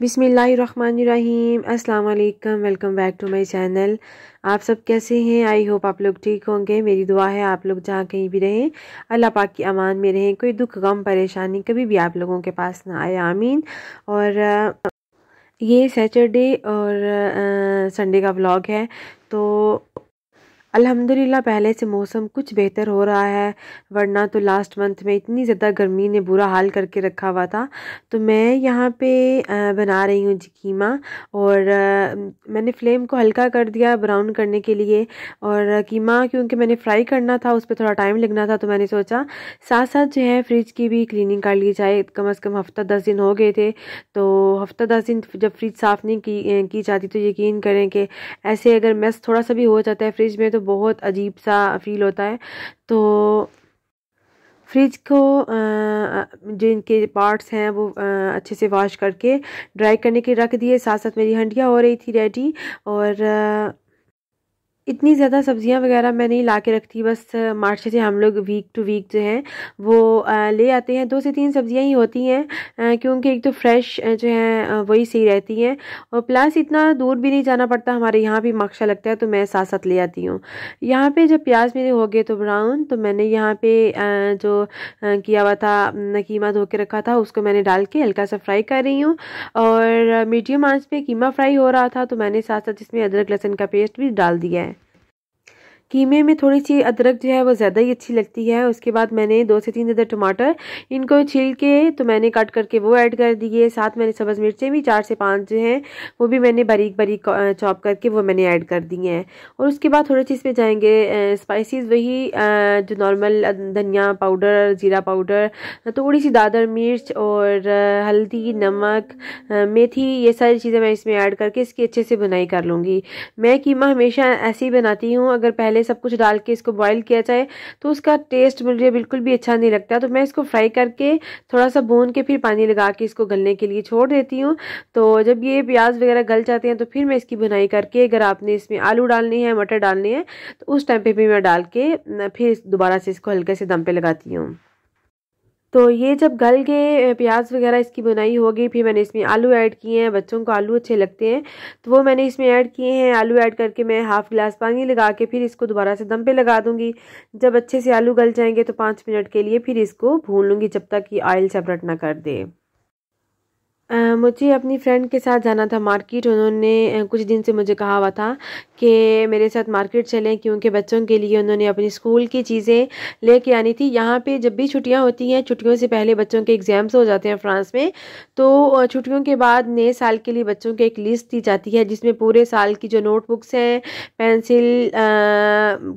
बिस्मिल्लाहिर्रहमानिर्रहीम। अस्सलाम वालेकुम। Welcome back to my channel. आप सब कैसे हैं? आई होप आप लोग ठीक होंगे। मेरी दुआ है आप लोग जहाँ कहीं भी रहें अल्लाह पाक की अमान में रहें, कोई दुख गम परेशानी कभी भी आप लोगों के पास ना आए, आमीन। और ये सैटरडे और संडे का व्लॉग है। तो अल्हम्दुलिल्लाह पहले से मौसम कुछ बेहतर हो रहा है, वरना तो लास्ट मंथ में इतनी ज़्यादा गर्मी ने बुरा हाल करके रखा हुआ था। तो मैं यहाँ पे बना रही हूँ जी कीमा। और मैंने फ्लेम को हल्का कर दिया ब्राउन करने के लिए। और कीमा क्योंकि मैंने फ्राई करना था, उस पर थोड़ा टाइम लगना था, तो मैंने सोचा साथ साथ जो है फ्रिज की भी क्लीनिंग कर ली जाए। कम से कम हफ्ता 10 दिन हो गए थे, तो हफ्ता 10 दिन जब फ्रिज साफ़ नहीं की जाती तो यकीन करें कि ऐसे अगर मेस थोड़ा सा भी हो जाता है फ्रिज में तो बहुत अजीब सा फील होता है। तो फ्रिज को जिनके पार्ट्स हैं वो अच्छे से वॉश करके ड्राई करने के रख दिए। साथ साथ मेरी हंडिया हो रही थी रेडी। और इतनी ज़्यादा सब्जियां वगैरह मैं नहीं ला के रखती, बस मार्केट से हम लोग वीक टू वीक जो है वो ले आते हैं। 2 से 3 सब्जियां ही होती हैं, क्योंकि एक तो फ्रेश जो है वही सही रहती हैं, और प्लस इतना दूर भी नहीं जाना पड़ता, हमारे यहाँ भी मक्शा लगता है, तो मैं साथ साथ ले आती हूँ। यहाँ पे जब प्याज मेरे हो गए तो ब्राउन, तो मैंने यहाँ पे जो किया हुआ था कीमा धो के रखा था उसको मैंने डाल के हल्का सा फ्राई कर रही हूँ। और मीडियम आंच पे कीमा फ्राई हो रहा था, तो मैंने साथ साथ इसमें अदरक लहसुन का पेस्ट भी डाल दिया है। कीमे में थोड़ी सी अदरक जो है वो ज़्यादा ही अच्छी लगती है। उसके बाद मैंने 2 से 3 ज़्यादा टमाटर इनको छिल के तो मैंने कट करके वो ऐड कर दिए। साथ मैंने सब्ज़ मिर्चें भी 4 से 5 जो हैं वो भी मैंने बारीक बारीक चॉप करके वो मैंने ऐड कर दी हैं। और उसके बाद थोड़े सी इसमें जाएंगे स्पाइसेस, वही जो नॉर्मल धनिया पाउडर, ज़ीरा पाउडर, थोड़ी सी दादर मिर्च और हल्दी, नमक, मेथी, ये सारी चीज़ें मैं इसमें ऐड करके इसकी अच्छे से बुनाई कर लूँगी। मैं कीमा हमेशा ऐसे ही बनाती हूँ, अगर पहले सब कुछ डाल के इसको बॉईल किया जाए तो उसका टेस्ट मुझे बिल्कुल भी अच्छा नहीं लगता। तो मैं इसको फ्राई करके थोड़ा सा भून के फिर पानी लगा के इसको गलने के लिए छोड़ देती हूँ। तो जब ये प्याज वगैरह गल जाते हैं तो फिर मैं इसकी बुनाई करके, अगर आपने इसमें आलू डालने हैं, मटर डालने हैं, तो उस टाइम पे भी मैं डाल के फिर दोबारा से इसको हल्के से दम पे लगाती हूँ। तो ये जब गल गए प्याज वगैरह, इसकी बुनाई हो गई, फिर मैंने इसमें आलू ऐड किए हैं। बच्चों को आलू अच्छे लगते हैं तो वो मैंने इसमें ऐड किए हैं। आलू ऐड करके मैं हाफ गिलास पानी लगा के फिर इसको दोबारा से दम पे लगा दूंगी। जब अच्छे से आलू गल जाएंगे तो 5 मिनट के लिए फिर इसको भून लूँगी जब तक कि ऑयल सेपरेट ना कर दे। मुझे अपनी फ्रेंड के साथ जाना था मार्केट। उन्होंने कुछ दिन से मुझे कहा हुआ था कि मेरे साथ मार्केट चलें, क्योंकि बच्चों के लिए उन्होंने अपनी स्कूल की चीज़ें लेके आनी थी। यहाँ पे जब भी छुट्टियाँ होती हैं, छुट्टियों से पहले बच्चों के एग्ज़ाम्स हो जाते हैं फ्रांस में, तो छुट्टियों के बाद नए साल के लिए बच्चों को एक लिस्ट दी जाती है जिसमें पूरे साल की जो नोटबुक्स हैं, पेंसिल,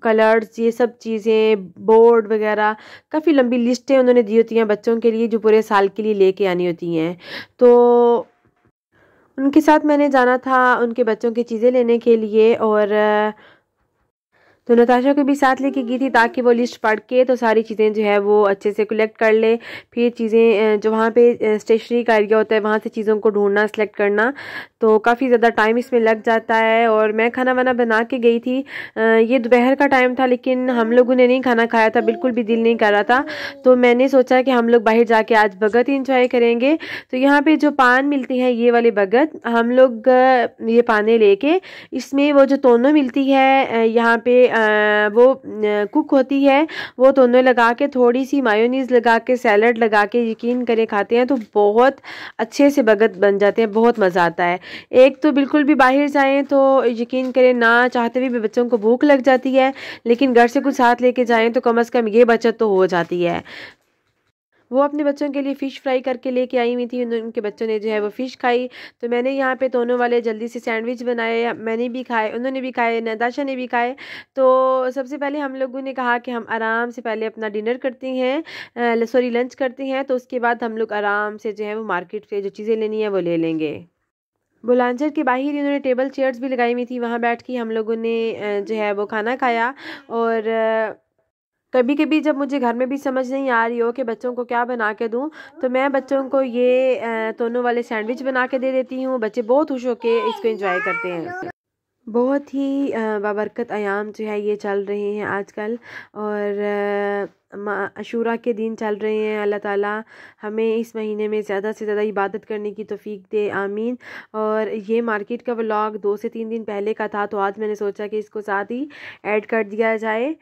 कलर्स, ये सब चीज़ें, बोर्ड वगैरह, काफ़ी लंबी लिस्टें उन्होंने दी होती हैं बच्चों के लिए जो पूरे साल के लिए लेके आनी होती हैं। तो उनके साथ मैंने जाना था उनके बच्चों की चीज़ें लेने के लिए। और तो नताशा को भी साथ लेके गई थी ताकि वो लिस्ट पढ़ के तो सारी चीज़ें जो है वो अच्छे से कलेक्ट कर ले। फिर चीज़ें जो वहाँ पे स्टेशनरी का एरिया होता है वहाँ से चीज़ों को ढूंढना, सेलेक्ट करना, तो काफ़ी ज़्यादा टाइम इसमें लग जाता है। और मैं खाना वाना बना के गई थी। ये दोपहर का टाइम था, लेकिन हम लोगों ने नहीं खाना खाया था, बिल्कुल भी दिल नहीं कर रहा था। तो मैंने सोचा कि हम लोग बाहर जाके आज बगत इंजॉय करेंगे। तो यहाँ पे जो पान मिलती है, ये वाले बगत, हम लोग ये पाने लेके इसमें वो जो तोनो मिलती है यहाँ पे वो कुक होती है, वो दोनों लगा के थोड़ी सी मायोनीज लगा के सैलड लगा के यकीन करें खाते हैं तो बहुत अच्छे से बगत बन जाते हैं, बहुत मज़ा आता है। एक तो बिल्कुल भी बाहर जाएं तो यकीन करें ना चाहते भी बच्चों को भूख लग जाती है, लेकिन घर से कुछ साथ लेके जाएं तो कम से कम ये बचत तो हो जाती है। वो अपने बच्चों के लिए फ़िश फ्राई करके लेके आई हुई थी, उनके बच्चों ने जो है वो फ़िश खाई। तो मैंने यहाँ पे दोनों वाले जल्दी से सैंडविच बनाए, मैंने भी खाए, उन्होंने भी खाए, नताशा ने भी खाए। तो सबसे पहले हम लोगों ने कहा कि हम आराम से पहले अपना डिनर करते हैं, सॉरी लंच करते हैं, तो उसके बाद हम लोग आराम से जो है वो मार्केट से जो चीज़ें लेनी है वो ले लेंगे। बुलंदशहर के बाहर इन्होंने टेबल चेयर्स भी लगाई हुई थी, वहाँ बैठ के हम लोगों ने जो है वो खाना खाया। और कभी कभी जब मुझे घर में भी समझ नहीं आ रही हो कि बच्चों को क्या बना के दूं, तो मैं बच्चों को ये तोनों वाले सैंडविच बना के दे देती हूँ। बच्चे बहुत खुश होके इसको एंजॉय करते हैं। बहुत ही बाबरकत अयाम जो है ये चल रहे हैं आजकल, और अशूरा के दिन चल रहे हैं। अल्लाह ताला हमें इस महीने में ज़्यादा से ज़्यादा इबादत करने की तौफीक दे, आमीन। और ये मार्केट का व्लॉग 2 से 3 दिन पहले का था, तो आज मैंने सोचा कि इसको साथ ही ऐड कर दिया जाए।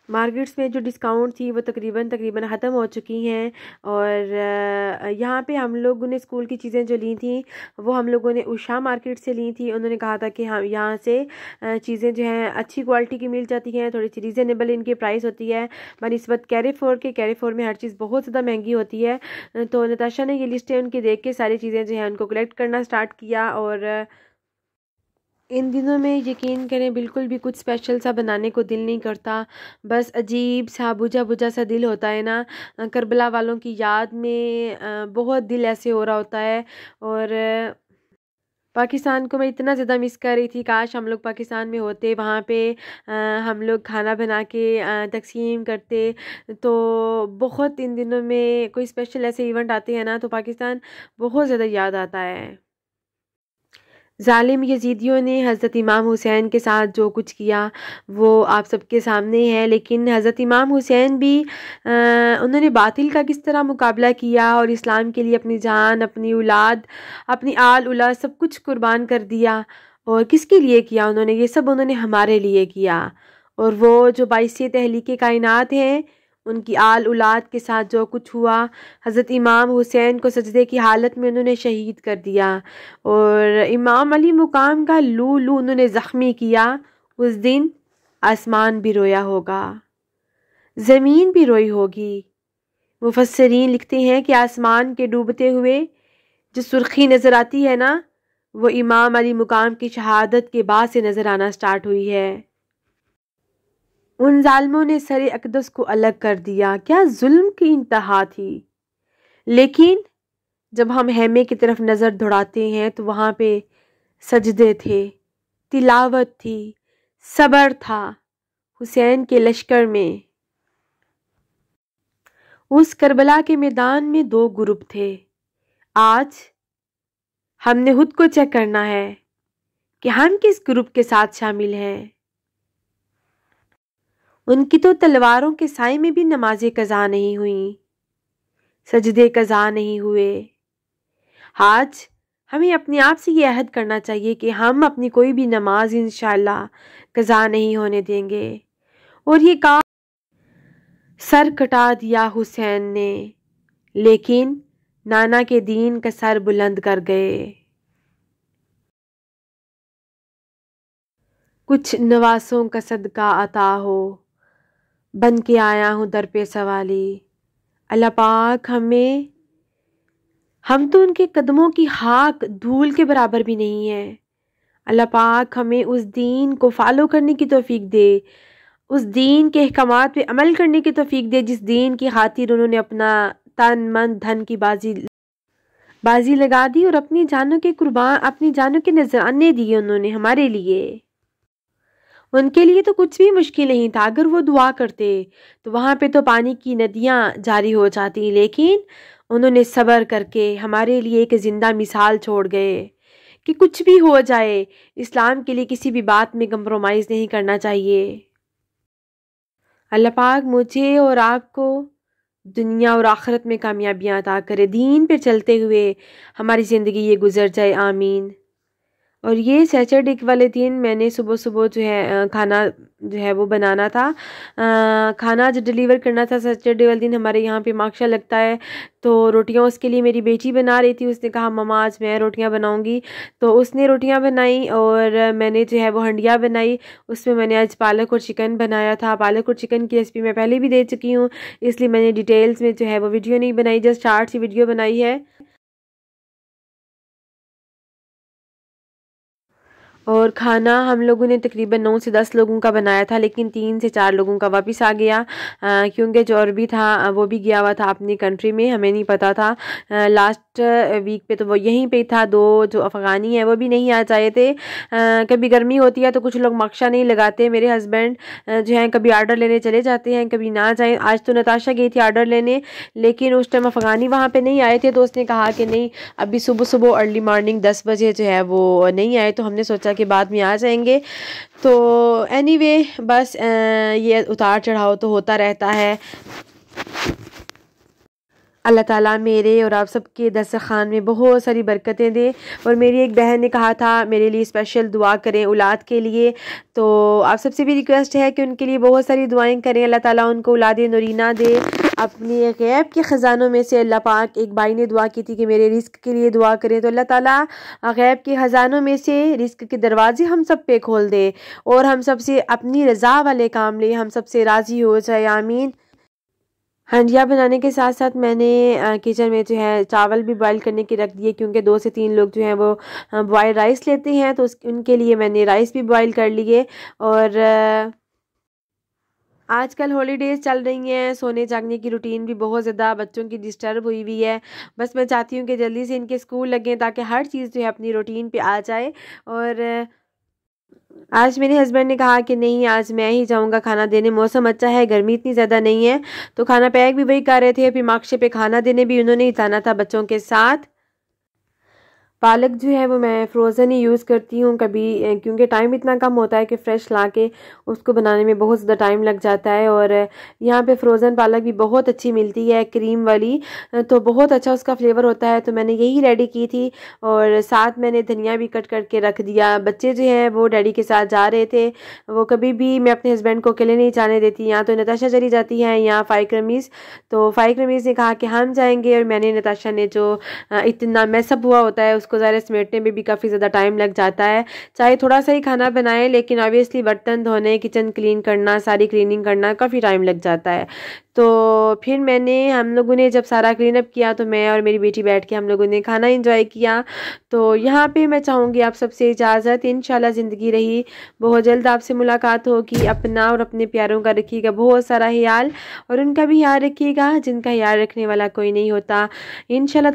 मार्केट्स में जो डिस्काउंट थी वो तकरीबन ख़त्म हो चुकी हैं, और यहाँ पे हम लोगों ने स्कूल की चीज़ें जो ली थी वो हम लोगों ने उषा मार्केट से ली थी। उन्होंने कहा था कि हम यहाँ से चीज़ें जो हैं अच्छी क्वालिटी की मिल जाती हैं, थोड़ी सी रीज़नेबल इनकी प्राइस होती है बनिस्बत कैरीफोर में हर चीज़ बहुत ज़्यादा महंगी होती है। तो नताशा ने ये लिस्टें उनकी देख के सारी चीज़ें जो हैं उनको कलेक्ट करना स्टार्ट किया, और इन दिनों में यकीन करें बिल्कुल भी कुछ स्पेशल सा बनाने को दिल नहीं करता। बस अजीब सा बुझा बुझा सा दिल होता है ना, करबला वालों की याद में बहुत दिल ऐसे हो रहा होता है। और पाकिस्तान को मैं इतना ज़्यादा मिस कर रही थी, काश हम लोग पाकिस्तान में होते, वहाँ पे हम लोग खाना बना के तकसीम करते। तो बहुत इन दिनों में कोई स्पेशल ऐसे इवेंट आते हैं ना, तो पाकिस्तान बहुत ज़्यादा याद आता है। ज़ालिम यजीदियों ने हज़रत इमाम हुसैन के साथ जो कुछ किया वो आप सबके सामने है, लेकिन हज़रत इमाम हुसैन भी उन्होंने बातिल का किस तरह मुकाबला किया और इस्लाम के लिए अपनी जान, अपनी औलाद, अपनी आल औलाद सब कुछ कुर्बान कर दिया। और किसके लिए किया उन्होंने ये सब? उन्होंने हमारे लिए किया। और वो जो बाइसे तहलीके कायनात हैं उनकी आल औलाद के साथ जो कुछ हुआ, हज़रत इमाम हुसैन को सजदे की हालत में उन्होंने शहीद कर दिया, और इमाम अली मुकाम का लू उन्होंने ज़ख्मी किया। उस दिन आसमान भी रोया होगा, ज़मीन भी रोई होगी। मुफस्सिरीन लिखते हैं कि आसमान के डूबते हुए जो सुर्खी नज़र आती है ना, वो इमाम अली मुकाम की शहादत के बाद से नज़र आना स्टार्ट हुई है। उन जालिमों ने सरे अक़दस को अलग कर दिया, क्या जुल्म की इंतहा थी। लेकिन जब हम हैमे की तरफ नज़र दौड़ाते हैं तो वहाँ पे सजदे थे, तिलावत थी, सब्र था। हुसैन के लश्कर में उस करबला के मैदान में 2 ग्रुप थे। आज हमने खुद को चेक करना है कि हम किस ग्रुप के साथ शामिल हैं। उनकी तो तलवारों के साए में भी नमाजें कज़ा नहीं हुई, सजदे कज़ा नहीं हुए। आज हमें अपने आप से ये अहद करना चाहिए कि हम अपनी कोई भी नमाज इंशाअल्लाह कज़ा नहीं होने देंगे। और ये काम सर कटा दिया हुसैन ने, लेकिन नाना के दीन का सर बुलंद कर गए। कुछ नवासों का सदका अता हो, बन के आया हूँ दर पे सवाली। अल्लाह पाक हम तो उनके कदमों की खाक धूल के बराबर भी नहीं है। अल्लाह पाक हमें उस दीन को फॉलो करने की तौफीक दे, उस दीन के अहकामात पे अमल करने की तौफीक दे जिस दीन की खातिर उन्होंने अपना तन मन धन की बाजी लगा दी और अपनी जानों के नजराने दिए उन्होंने हमारे लिए। उनके लिए तो कुछ भी मुश्किल नहीं था। अगर वो दुआ करते तो वहाँ पे तो पानी की नदियाँ जारी हो जाती, लेकिन उन्होंने सब्र करके हमारे लिए एक ज़िंदा मिसाल छोड़ गए कि कुछ भी हो जाए इस्लाम के लिए किसी भी बात में कंप्रोमाइज़ नहीं करना चाहिए। अल्लाह पाक मुझे और आपको दुनिया और आखिरत में कामयाबियाँ अता करे। दीन पे चलते हुए हमारी ज़िंदगी ये गुजर जाए, आमीन। और ये सैटरडे वाले दिन मैंने सुबह सुबह जो है खाना जो है वो बनाना था, खाना जो डिलीवर करना था सैटरडे वाले दिन हमारे यहाँ पे मार्क्शा लगता है। तो रोटियाँ उसके लिए मेरी बेटी बना रही थी, उसने कहा मम्मा आज मैं रोटियाँ बनाऊँगी, तो उसने रोटियाँ बनाई और मैंने जो है वो हंडिया बनाई। उसमें मैंने आज पालक और चिकन बनाया था। पालक और चिकन की रेसिपी मैं पहले भी दे चुकी हूँ, इसलिए मैंने डिटेल्स में जो है वो वीडियो नहीं बनाई, जस्ट शार्ट सी वीडियो बनाई है। और खाना हम लोगों ने तकरीबन 9 से 10 लोगों का बनाया था, लेकिन 3 से 4 लोगों का वापस आ गया, क्योंकि जो और भी था वो भी गया हुआ था अपनी कंट्री में, हमें नहीं पता था। लास्ट वीक पे तो वो यहीं पे था। 2 जो अफ़गानी है वो भी नहीं आ जाए थे। कभी गर्मी होती है तो कुछ लोग मक्शा नहीं लगाते। मेरे हस्बैंड जो हैं कभी आर्डर लेने चले जाते हैं, कभी ना जाएं। आज तो नताशा गई थी आर्डर लेने, लेकिन उस टाइम अफ़गानी वहाँ पे नहीं आए थे, तो उसने कहा कि नहीं अभी सुबह सुबह अर्ली मॉर्निंग 10 बजे जो है वो नहीं आए, तो हमने सोचा कि बाद में आ जाएंगे। तो एनीवे बस ये उतार चढ़ाव तो होता रहता है। अल्लाह ताला मेरे और आप सबके दस्तरखान में बहुत सारी बरकतें दे। और मेरी एक बहन ने कहा था मेरे लिए स्पेशल दुआ करें औलाद के लिए, तो आप सबसे भी रिक्वेस्ट है कि उनके लिए बहुत सारी दुआएं करें। अल्लाह ताला उनको औलाद नूरीना दे। अपने गैब के ख़जानों में से अल्लाह पाक, एक भाई ने दुआ की थी कि मेरे रिस्क के लिए दुआ करें, तो अल्लाह ताला गैब के ख़जानों में से रिस्क के दरवाजे हम सब पे खोल दे और हम सब से अपनी रज़ा वाले काम ले, हम सब से राज़ी हो जाए, आमीन। हांडिया बनाने के साथ साथ मैंने किचन में जो है चावल भी बॉईल करने के रख दिए, क्योंकि 2 से 3 लोग जो हैं वो बॉयल राइस लेते हैं, तो उनके लिए मैंने राइस भी बॉईल कर लिए। और आजकल हॉलीडेज़ चल रही हैं, सोने जागने की रूटीन भी बहुत ज़्यादा बच्चों की डिस्टर्ब हुई हुई है। बस मैं चाहती हूँ कि जल्दी से इनके स्कूल लगें ताकि हर चीज़ जो है अपनी रूटीन पे आ जाए। और आज मेरे हस्बैंड ने कहा कि नहीं आज मैं ही जाऊंगा खाना देने, मौसम अच्छा है, गर्मी इतनी ज़्यादा नहीं है। तो खाना पैक भी वही कर रहे थे, फिर मार्कशे पे खाना देने भी उन्होंने ही जाना था बच्चों के साथ। पालक जो है वो मैं फ़्रोज़न ही यूज़ करती हूँ कभी, क्योंकि टाइम इतना कम होता है कि फ़्रेश ला के उसको बनाने में बहुत ज़्यादा टाइम लग जाता है। और यहाँ पे फ़्रोज़न पालक भी बहुत अच्छी मिलती है, क्रीम वाली, तो बहुत अच्छा उसका फ्लेवर होता है। तो मैंने यही रेडी की थी और साथ मैंने धनिया भी कट करके रख दिया। बच्चे जो हैं वो डैडी के साथ जा रहे थे, वो कभी भी मैं अपने हस्बैंड को अकेले नहीं जाने देती। यहाँ तो नताशा चली जाती है, यहाँ फ़ाइक रमीज़, तो फ़ाइक रमीज़ ने कहा कि हम जाएँगे, और मैंने नताशा ने जो इतना मैसअप हुआ होता है उसको ज़रा समेटने में भी काफ़ी ज़्यादा टाइम लग जाता है। चाहे थोड़ा सा ही खाना बनाए, लेकिन ऑब्वियसली बर्तन धोने, किचन क्लीन करना, सारी क्लीनिंग करना काफ़ी टाइम लग जाता है। तो फिर हम लोगों ने जब सारा क्लीन अप किया तो मैं और मेरी बेटी बैठ के हम लोगों ने खाना एंजॉय किया। तो यहाँ पे मैं चाहूँगी आप सबसे इजाज़त, इंशाल्लाह ज़िंदगी रही बहुत जल्द आपसे मुलाकात होगी। अपना और अपने प्यारों का रखिएगा बहुत सारा ख्याल, और उनका भी ख्याल रखिएगा जिनका ख्याल रखने वाला कोई नहीं होता। इंशाल्लाह